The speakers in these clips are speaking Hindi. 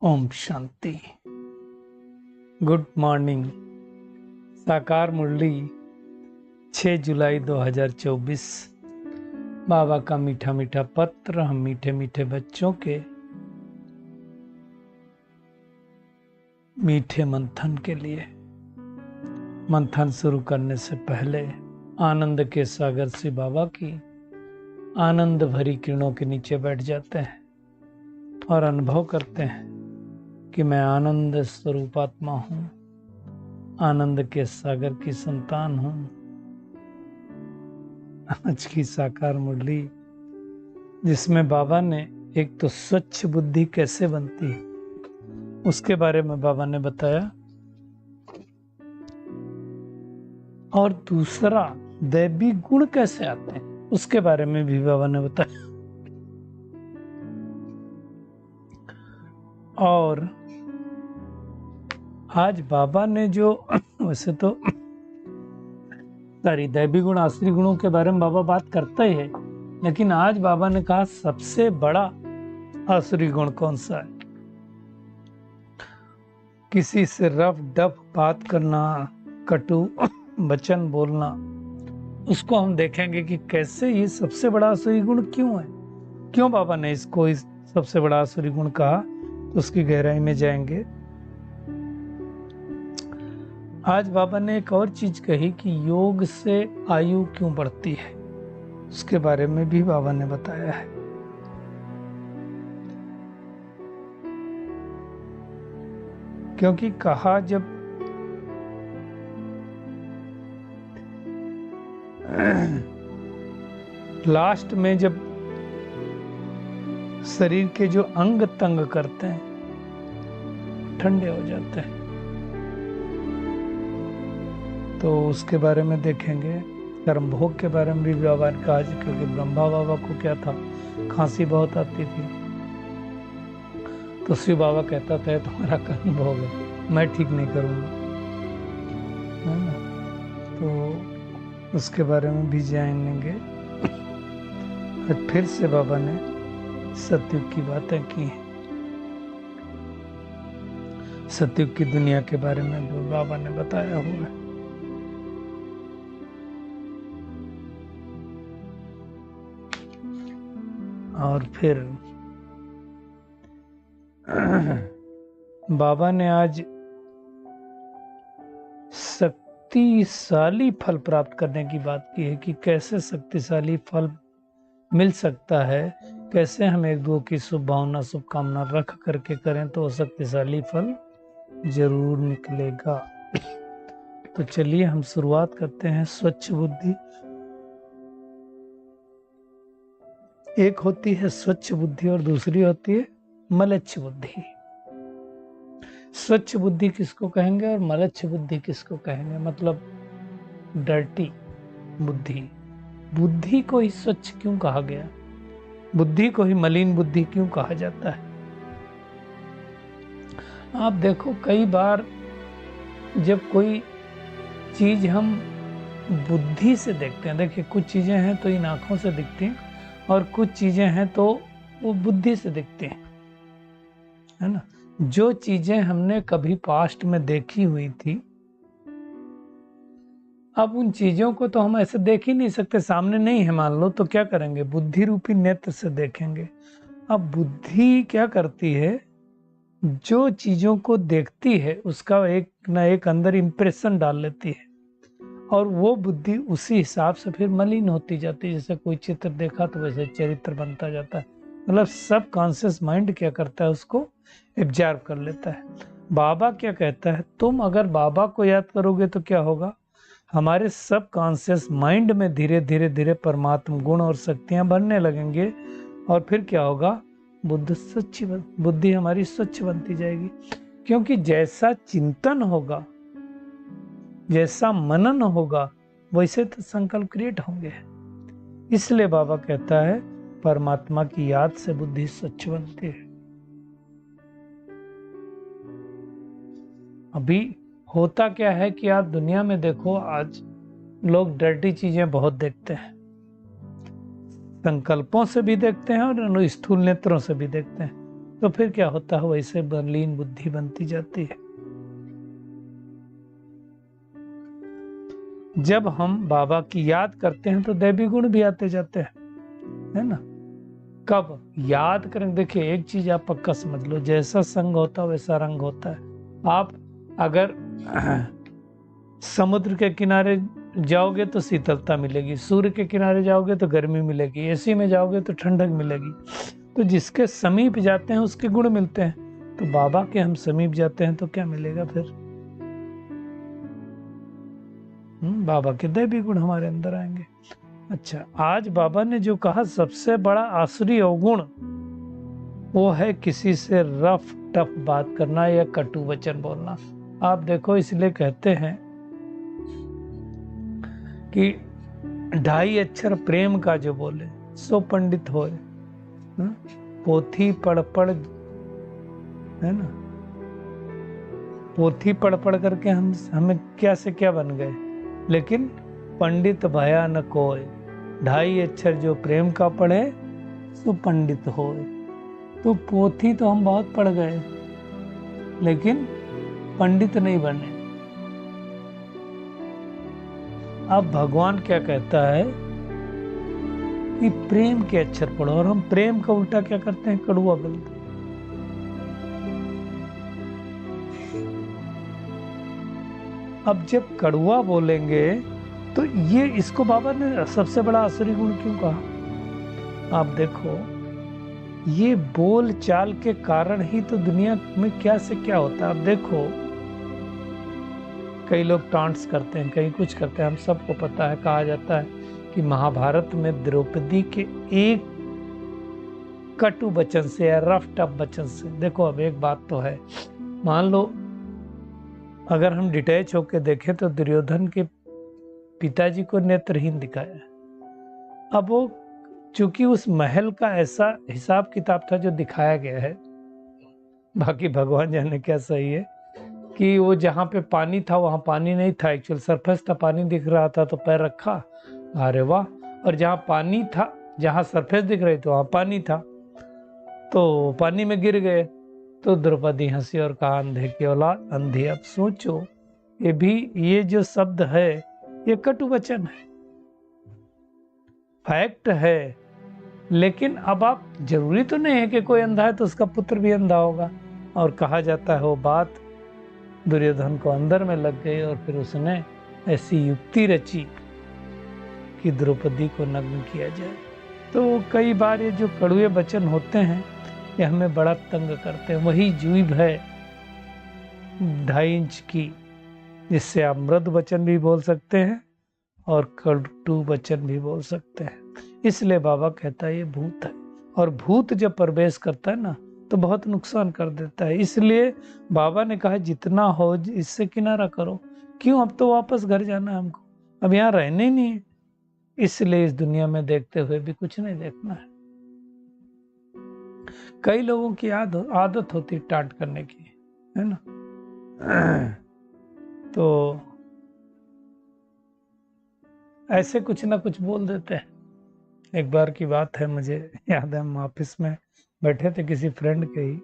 ओम शांति। Good morning. साकार मुरली 6 जुलाई 2024। बाबा का मीठा मीठा पत्र हम मीठे मीठे बच्चों के मीठे मंथन के लिए। मंथन शुरू करने से पहले आनंद के सागर से बाबा की आनंद भरी किरणों के नीचे बैठ जाते हैं और अनुभव करते हैं कि मैं आनंद स्वरूप आत्मा हूं, आनंद के सागर की संतान हूं। आज की साकार मुरली जिसमें बाबा ने एक तो स्वच्छ बुद्धि कैसे बनती है उसके बारे में बाबा ने बताया, और दूसरा दैवी गुण कैसे आते हैं उसके बारे में भी बाबा ने बताया। और आज बाबा ने जो वैसे तो सारी दैवी गुण आश्री गुणों के बारे में बाबा बात करता ही है, लेकिन आज बाबा ने कहा सबसे बड़ा आसुरी गुण कौन सा है। किसी से रफ डफ बात करना, कटु वचन बोलना, उसको हम देखेंगे कि कैसे ये सबसे बड़ा आसुरी गुण क्यों है, क्यों बाबा ने इसको इस सबसे बड़ा आसुरी गुण कहा, तो उसकी गहराई में जाएंगे। आज बाबा ने एक और चीज कही कि योग से आयु क्यों बढ़ती है, उसके बारे में भी बाबा ने बताया है। क्योंकि कहा जब लास्ट में जब शरीर के जो अंग तंग करते हैं ठंडे हो जाते हैं, तो उसके बारे में देखेंगे। कर्म भोग के बारे में भी बाबा ने कहा, क्योंकि ब्रह्मा बाबा को क्या था, खांसी बहुत आती थी, तो शिव बाबा कहता था तुम्हारा कर्म भोग है, मैं ठीक नहीं करूंगा, है ना। तो उसके बारे में भी जानेंगे। और फिर से बाबा ने सतयुग की बातें की हैं, सतयुग की दुनिया के बारे में भी बाबा ने बताया हुआ है। और फिर बाबा ने आज शक्तिशाली फल प्राप्त करने की बात की है कि कैसे शक्तिशाली फल मिल सकता है, कैसे हम एक दो की शुभ भावना शुभकामना रख करके करें तो शक्तिशाली फल जरूर निकलेगा। तो चलिए हम शुरुआत करते हैं। स्वच्छ बुद्धि, एक होती है स्वच्छ बुद्धि और दूसरी होती है मलच्छ बुद्धि। स्वच्छ बुद्धि किसको कहेंगे और मलच्छ बुद्धि किसको कहेंगे, मतलब डर्टी बुद्धि। बुद्धि को ही स्वच्छ क्यों कहा गया, बुद्धि को ही मलिन बुद्धि क्यों कहा जाता है। आप देखो कई बार जब कोई चीज हम बुद्धि से देखते हैं, देखिए कुछ चीजें हैं तो इन आंखों से दिखती हैं और कुछ चीजें हैं तो वो बुद्धि से दिखती हैं, है ना। जो चीजें हमने कभी पास्ट में देखी हुई थी, अब उन चीजों को तो हम ऐसे देख ही नहीं सकते, सामने नहीं है मान लो, तो क्या करेंगे, बुद्धि रूपी नेत्र से देखेंगे। अब बुद्धि क्या करती है, जो चीजों को देखती है उसका एक ना एक अंदर इंप्रेशन डाल लेती है और वो बुद्धि उसी हिसाब से फिर मलिन होती जाती है। जैसे कोई चित्र देखा तो वैसे चरित्र बनता जाता है, मतलब सब कॉन्शियस माइंड क्या करता है, उसको एब्जॉर्ब कर लेता है। बाबा क्या कहता है, तुम अगर बाबा को याद करोगे तो क्या होगा, हमारे सब कॉन्शियस माइंड में धीरे धीरे धीरे परमात्मा गुण और शक्तियां बनने लगेंगे और फिर क्या होगा, बुद्धि हमारी स्वच्छ बनती जाएगी। क्योंकि जैसा चिंतन होगा, जैसा मनन होगा, वैसे तो संकल्प क्रिएट होंगे। इसलिए बाबा कहता है परमात्मा की याद से बुद्धि स्वच्छ बनती है। अभी होता क्या है कि आप दुनिया में देखो, आज लोग डर्टी चीजें बहुत देखते हैं, संकल्पों से भी देखते हैं और स्थूल नेत्रों से भी देखते हैं। तो फिर क्या होता है, वैसे मलिन बुद्धि बनती जाती है। जब हम बाबा की याद करते हैं तो दैवी गुण भी आते जाते हैं, है ना। कब याद करें, देखिए एक चीज आप पक्का समझ लो, जैसा संग होता है वैसा रंग होता है। आप अगर समुद्र के किनारे जाओगे तो शीतलता मिलेगी, सूर्य के किनारे जाओगे तो गर्मी मिलेगी, एसी में जाओगे तो ठंडक मिलेगी। तो जिसके समीप जाते हैं उसके गुण मिलते हैं। तो बाबा के हम समीप जाते हैं तो क्या मिलेगा फिर? बाबा के दैवी गुण हमारे अंदर आएंगे। अच्छा, आज बाबा ने जो कहा सबसे बड़ा आसुरी अवगुण, वो है किसी से रफ टफ बात करना या कटु वचन बोलना। आप देखो, इसलिए कहते हैं कि 2.5 अक्षर प्रेम का जो बोले सो पंडित होए। पोथी पढ़ पढ़, है ना, पोथी पढ़ पढ़ करके हमें क्या से क्या बन गए, लेकिन पंडित भया न कोय। 2.5 अक्षर जो प्रेम का पढ़े सो पंडित होए। तो पोथी तो हम बहुत पढ़ गए लेकिन पंडित नहीं बने। अब भगवान क्या कहता है कि प्रेम के अक्षर पढ़ो, और हम प्रेम का उल्टा क्या करते हैं, कड़वा बोलते हैं। अब जब कड़वा बोलेंगे तो ये, इसको बाबा ने सबसे बड़ा आसुरी गुण क्यों कहा? आप देखो, ये बोल चाल के कारण ही तो दुनिया में क्या से क्या होता है। आप देखो, कई लोग टांट्स करते हैं, कई कुछ करते हैं, हम सबको पता है। कहा जाता है कि महाभारत में द्रौपदी के एक कटु वचन से या रफ टफ वचन से, देखो अब एक बात तो है, मान लो अगर हम डिटैच होकर देखें तो दुर्योधन के पिताजी को नेत्रहीन दिखाया। अब वो, चूंकि उस महल का ऐसा हिसाब किताब था जो दिखाया गया है, बाकी भगवान जाने क्या सही है, कि वो जहाँ पे पानी था वहां पानी नहीं था, एक्चुअल सरफेस था, पानी दिख रहा था तो पैर रखा, अरे वाह। और जहाँ पानी था, जहाँ सरफेस दिख रही थी वहां पानी था, तो पानी में गिर गए। तो द्रौपदी हंसी और कहा, अंधे की औलाद अंधी। अब सोचो, ये जो शब्द है ये कटु वचन है, फैक्ट है, लेकिन अब आप, जरूरी तो नहीं है कि कोई अंधा है तो उसका पुत्र भी अंधा होगा। और कहा जाता है वो बात दुर्योधन को अंदर में लग गई और फिर उसने ऐसी युक्ति रची कि द्रौपदी को नग्न किया जाए। तो कई बार ये जो कड़वे वचन होते हैं ये हमें बड़ा तंग करते हैं। वही जीभ है 2.5 इंच की, जिससे आप मृद वचन भी बोल सकते हैं और कटु वचन भी बोल सकते हैं। इसलिए बाबा कहता है ये भूत है, और भूत जब प्रवेश करता है ना तो बहुत नुकसान कर देता है। इसलिए बाबा ने कहा जितना हो इससे किनारा करो। क्यों? अब तो वापस घर जाना है हमको, अब यहाँ रहने ही नहीं है। इसलिए इस दुनिया में देखते हुए भी कुछ नहीं देखना है। कई लोगों की आदत होती टांट करने की, है ना। तो ऐसे कुछ ना कुछ बोल देते हैं। एक बार की बात है, मुझे याद है, हम ऑफिस में बैठे थे किसी फ्रेंड के ही,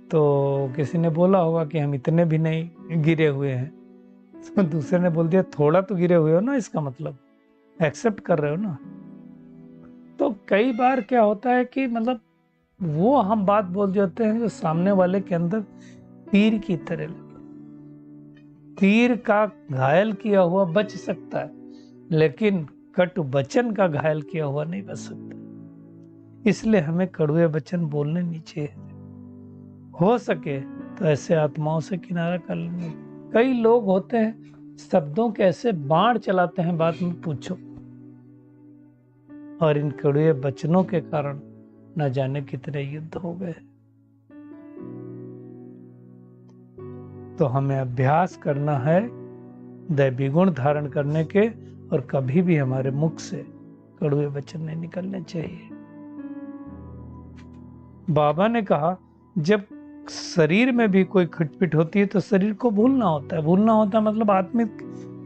तो किसी ने बोला होगा कि हम इतने भी नहीं गिरे हुए हैं, तो दूसरे ने बोल दिया थोड़ा तो गिरे हुए हो ना, इसका मतलब एक्सेप्ट कर रहे हो ना। तो कई बार क्या होता है कि मतलब वो हम बात बोल जाते हैं जो सामने वाले के अंदर तीर की तरह लगे। तीर का घायल किया हुआ बच सकता है, लेकिन कटु वचन का घायल किया हुआ नहीं बच सकता। इसलिए हमें कड़वे वचन बोलने नहीं चाहिए। हो सके तो ऐसे आत्माओं से किनारा कर लेंगे। कई लोग होते हैं शब्दों के ऐसे बाण चलाते हैं, बात में पूछो, और इन कड़वे वचनों के कारण न जाने कितने युद्ध हो गए। तो हमें अभ्यास करना है दैवी गुण धारण करने के, और कभी भी हमारे मुख से कड़वे वचन नहीं निकलने चाहिए। बाबा ने कहा जब शरीर में भी कोई खटपिट होती है तो शरीर को भूलना होता है। भूलना होता है मतलब आत्मिक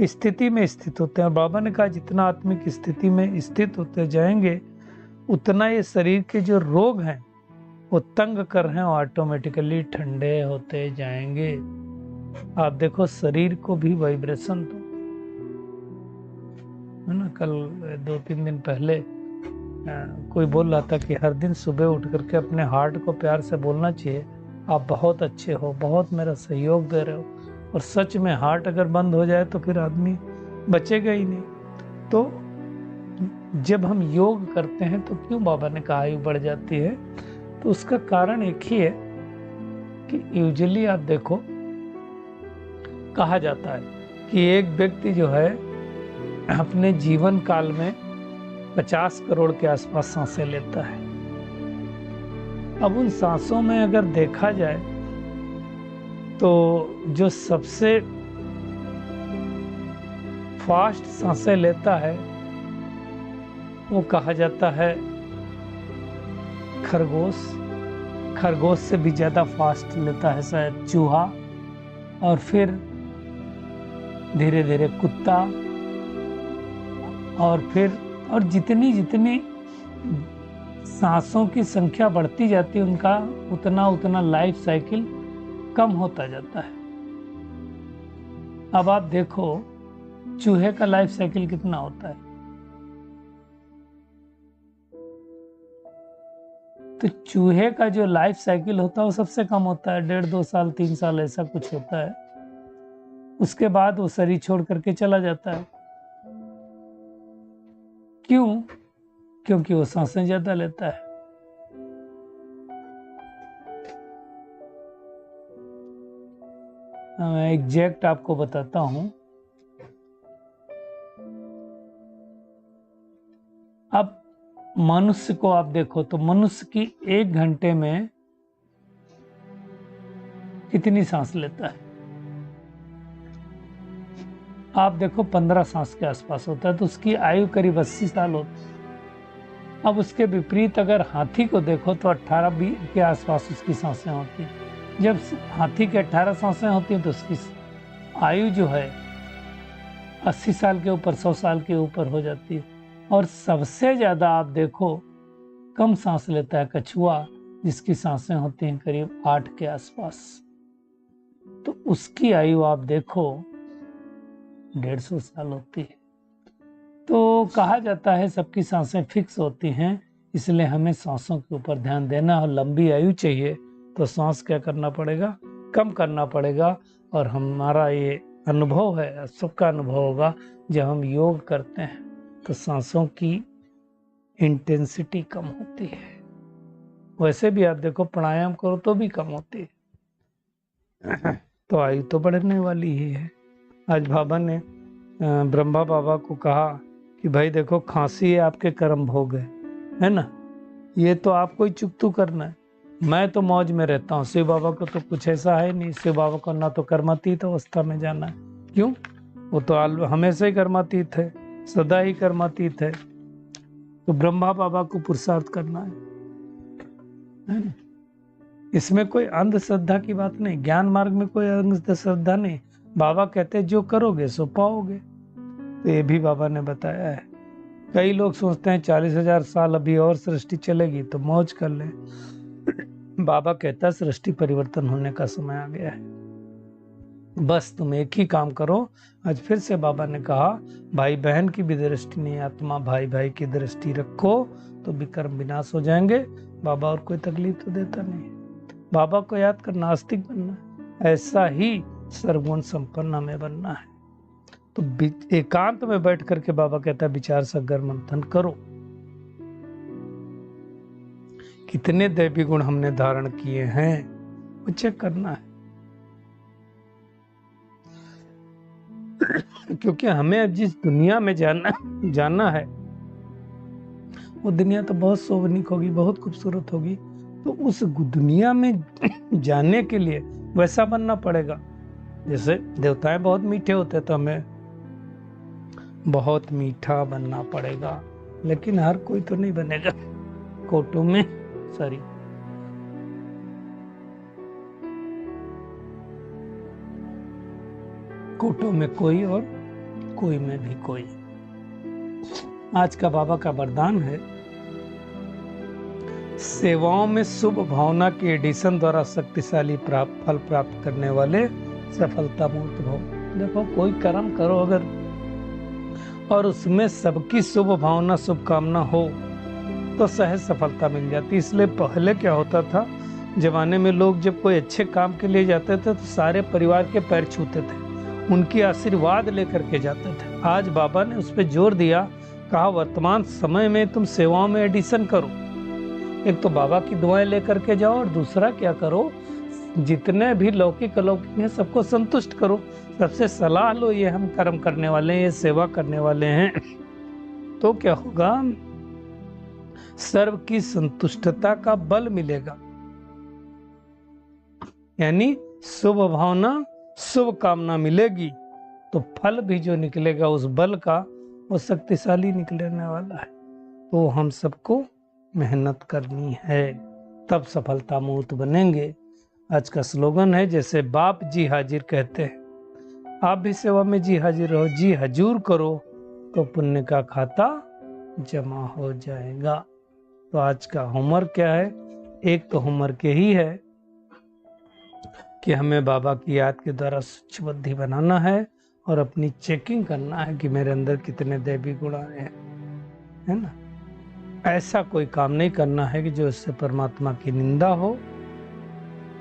स्थिति में स्थित होते हैं। बाबा ने कहा जितना आत्मिक स्थिति में स्थित होते जाएंगे उतना ये शरीर के जो रोग हैं वो तंग कर रहे हैं, ऑटोमेटिकली ठंडे होते जाएंगे। आप देखो शरीर को भी वाइब्रेशन तो है ना। कल 2-3 दिन पहले कोई बोल रहा था कि हर दिन सुबह उठ करके अपने हार्ट को प्यार से बोलना चाहिए, आप बहुत अच्छे हो, बहुत मेरा सहयोग दे रहे हो। और सच में हार्ट अगर बंद हो जाए तो फिर आदमी बचेगा ही नहीं। तो जब हम योग करते हैं तो क्यों बाबा ने कहा आयु बढ़ जाती है, तो उसका कारण एक ही है कि यूजुअली आप देखो कहा जाता है कि एक व्यक्ति जो है अपने जीवन काल में 50 करोड़ के आसपास सांसें लेता है। अब उन सांसों में अगर देखा जाए तो जो सबसे फास्ट सांसें लेता है वो कहा जाता है खरगोश। खरगोश से भी ज्यादा फास्ट लेता है शायद चूहा, और फिर धीरे धीरे कुत्ता, और फिर और जितनी जितनी सांसों की संख्या बढ़ती जाती है उनका उतना उतना लाइफ साइकिल कम होता जाता है। अब आप देखो चूहे का लाइफ साइकिल कितना होता है, तो चूहे का जो लाइफ साइकिल होता है वो सबसे कम होता है, 1.5-2 साल 3 साल ऐसा कुछ होता है। उसके बाद वो शरीर छोड़ करके चला जाता है। क्यों? क्योंकि वो सांसें ज्यादा लेता है। मैं एग्जैक्ट आपको बताता हूं। अब मनुष्य को आप देखो तो मनुष्य की 1 घंटे में कितनी सांस लेता है? आप देखो 15 सांस के आसपास होता है, तो उसकी आयु करीब 80 साल होती है। अब उसके विपरीत अगर हाथी को देखो तो 18-20 के आसपास उसकी सांसें होती हैं। जब हाथी के 18 सांसें होती हैं तो उसकी आयु जो है 80 साल के ऊपर, 100 साल के ऊपर हो जाती है। और सबसे ज्यादा आप देखो कम सांस लेता है कछुआ, जिसकी सांसें होती हैं करीब 8 के आसपास। तो उसकी आयु आप देखो 150 साल होती है। तो कहा जाता है सबकी सांसें फिक्स होती हैं, इसलिए हमें सांसों के ऊपर ध्यान देना। और लंबी आयु चाहिए तो सांस क्या करना पड़ेगा? कम करना पड़ेगा। और हमारा ये अनुभव है, सबका अनुभव होगा, जब हम योग करते हैं तो सांसों की इंटेंसिटी कम होती है। वैसे भी आप देखो प्राणायाम करो तो भी कम होती है। तो आयु तो बढ़ने वाली ही है। आज बाबा ने ब्रह्मा बाबा को कहा कि भाई देखो खांसी है, आपके कर्म भोग है ना, ये तो आपको ही चुकतू करना है। मैं तो मौज में रहता हूँ, शिव बाबा को तो कुछ ऐसा है नहीं। शिव बाबा को ना तो कर्मातीत अवस्था में जाना है। क्यों? वो तो हमेशा ही कर्मातीत है, सदा ही कर्मातीत है। तो ब्रह्मा बाबा को पुरुषार्थ करना है ना। इसमें कोई अंधश्रद्धा की बात नहीं, ज्ञान मार्ग में कोई अंधश्रद्धा नहीं। बाबा कहते जो करोगे सो पाओगे, तो ये भी बाबा ने बताया है। कई लोग सोचते हैं 40,000 साल अभी और सृष्टि चलेगी तो मौज कर ले। बाबा कहता है सृष्टि परिवर्तन होने का समय आ गया है, बस तुम एक ही काम करो। आज फिर से बाबा ने कहा भाई बहन की भी दृष्टि नहीं, आत्मा भाई भाई की दृष्टि रखो तो विकर्म विनाश हो जाएंगे। बाबा और कोई तकलीफ तो देता नहीं। बाबा को याद कर नास्तिक बनना, ऐसा ही सर्वगुण संपन्न हमें बनना है। तो एकांत में बैठ करके बाबा कहता है विचार सागर मंथन करो, कितने दैवी गुण हमने धारण किए हैं वो चेक करना है। क्योंकि हमें जिस दुनिया में जाना है वो दुनिया तो बहुत शोभनीक होगी, बहुत खूबसूरत होगी। तो उस दुनिया में जाने के लिए वैसा बनना पड़ेगा। जैसे देवताएं बहुत मीठे होते तो हमें बहुत मीठा बनना पड़ेगा, लेकिन हर कोई तो नहीं बनेगा। कोटों में कोटों में कोई और कोई में भी कोई। आज का बाबा का वरदान है सेवाओं में शुभ भावना के एडिशन द्वारा शक्तिशाली फल प्राप्त करने वाले सफलता मूर्त भव। देखो कोई कर्म करो अगर और उसमें सबकी शुभ भावना शुभकामना हो तो सहज सफलता मिल जाती। इसलिए पहले क्या होता था, जमाने में लोग जब कोई अच्छे काम के लिए जाते थे तो सारे परिवार के पैर छूते थे, उनकी आशीर्वाद लेकर के जाते थे। आज बाबा ने उस पर जोर दिया, कहा वर्तमान समय में तुम सेवाओं में एडिशन करो। एक तो बाबा की दुआएं लेकर के जाओ और दूसरा क्या करो, जितने भी लौकिक अलौकिक हैं सबको संतुष्ट करो। सबसे सलाह लो, ये हम कर्म करने वाले हैं, ये सेवा करने वाले हैं, तो क्या होगा, सर्व की संतुष्टता का बल मिलेगा। यानी शुभ भावना शुभ कामना मिलेगी तो फल भी जो निकलेगा उस बल का वो शक्तिशाली निकलने वाला है। तो हम सबको मेहनत करनी है, तब सफलता मूर्त बनेंगे। आज का स्लोगन है, जैसे बाप जी हाजिर कहते हैं, आप भी सेवा में जी हाजिर रहो, जी हजूर करो तो पुण्य का खाता जमा हो जाएगा। तो आज का होमवर्क क्या है, एक तो होमवर्क यही है कि हमें बाबा की याद के द्वारा सूक्ष्म बुद्धि बनाना है और अपनी चेकिंग करना है कि मेरे अंदर कितने दैवी गुण आए हैं, है ना। ऐसा कोई काम नहीं करना है कि जो इससे परमात्मा की निंदा हो,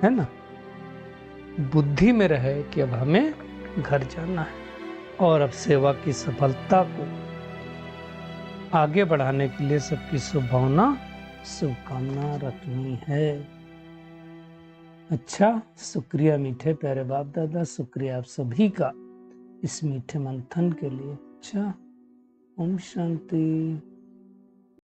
है ना। बुद्धि में रहे कि अब हमें घर जाना है और अब सेवा की सफलता को आगे बढ़ाने के लिए सबकी शुभ भावना शुभकामना रखनी है। अच्छा, शुक्रिया मीठे प्यारे बाप दादा, शुक्रिया आप सभी का इस मीठे मंथन के लिए। अच्छा, ओम शांति।